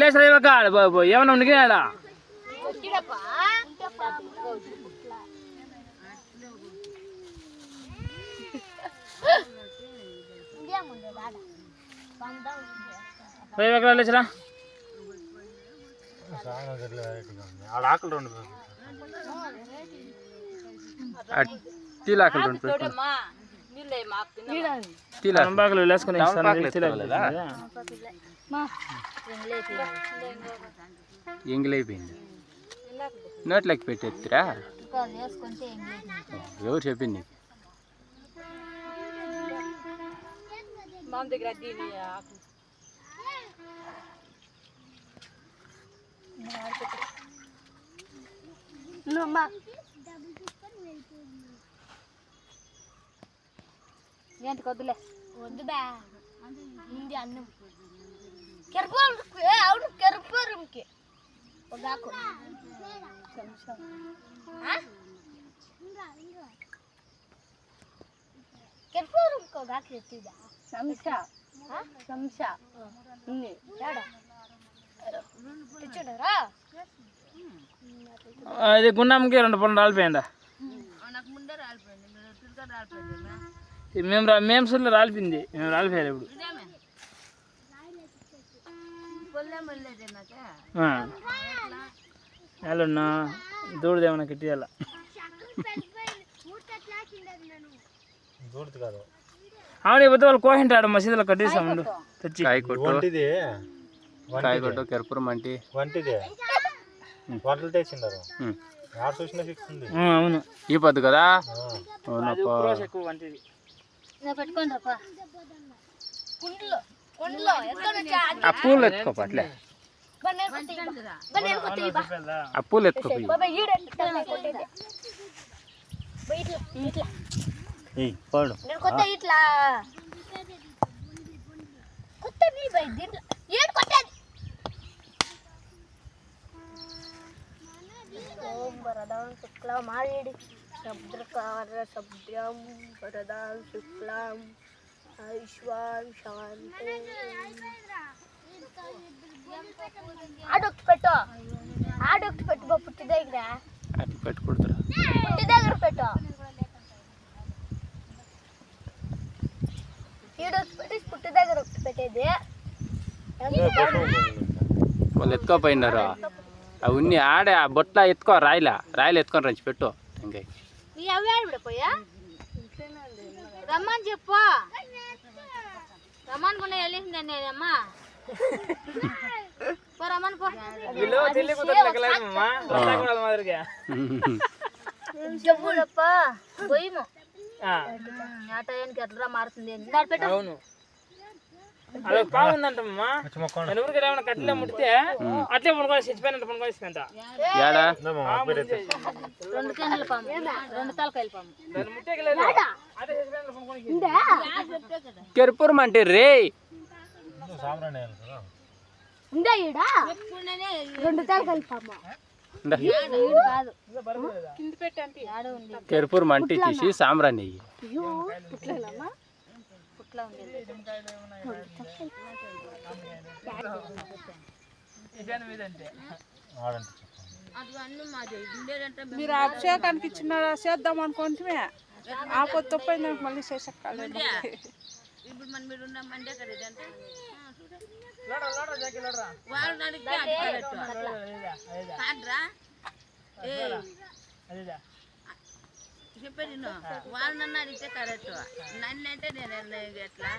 లేసరి ఒక ఏమన్నా ఉండినాడా లేచరా తీలాకలు వేసుకుని ఎంగిలైపోయింది నోట్లోకి పెట్టేత్తురా ఎవరు చెప్పింది ఏంటి వద్దులే వద్దు బా ఉంది అన్నం అవును కెరపూరంకి ఒగాకు కెరపూరంకి ఒగాకు ఎత్తిదా సంశా సంశా ఉంది తెచ్చుడరా అది గుండంకి 2 పనులు రాలిపోయిందా మేము సుళ్ళు రాలిపోయింది మేము రాలిపోయాలి ఇప్పుడు ఎలా దూడదేమన్నా కిట్టియాల అవును ఇప్పుడు వాళ్ళు కోహింటాడు మసీదులో కట్టేసాము తెచ్చి కాయకొట్టు కెరపురం అంటే అవును ఈ పద్దు కదా ఆ పూలు ఎత్తుకోపట్లే ఆ పూలు ఎత్తుకోపోయి పడు వరదాం శుక్లా మారేడి శబ్దకార శబ్దం వరదాం శుక్లాం ఐశ్వాన్ శాంతి ఆడొక్కి పెట్టు పుట్టి దగ్గర అటు పెట్టుకుంటారా పుట్టి దగ్గర పెట్టు ఈడొక్కి పెట్టి పుట్టి దగ్గర ఒకటి పెట్టేది వాళ్ళు ఎత్తుకోపోయినారు అవన్నీ ఆడే ఆ బొట్ల ఎత్తుకో రాయిలు ఎత్తుకొని రంచి పెట్టు ఇంకా పోయా రమ్మని చెప్పు రమ్మని కూడా వెళ్ళిందండి అమ్మా రమ్మని చెప్పుడప్ప పోయిము ఆ టైంకి ఎట్లా మారుతుంది అవును అదొక పాము ఉందంటమ్మా ఊరికి ఏమైనా కట్టెలే ముట్టితే అట్లే పనుకొని చచ్చిపోయినట్టు పనుకొనిస్తుందంట 2 కన్నుల పాము 2 తలకాయల పాము కెరపురం అంటే రే కెరపురం అంటే తీసి సాంబ్రాణి మీరు అభిషేకానికి ఇచ్చిన చేద్దాం అనుకుంటే ఆ కొత్త తప్పైంది మళ్ళీ చేసక్కాలి ఇప్పుడు మన మీరు ఉన్నామంటే చెప్పేది వాళ్ళు నన్ను అడిగితే కరెక్ట్ నన్ను అంటే నేను ఎట్లా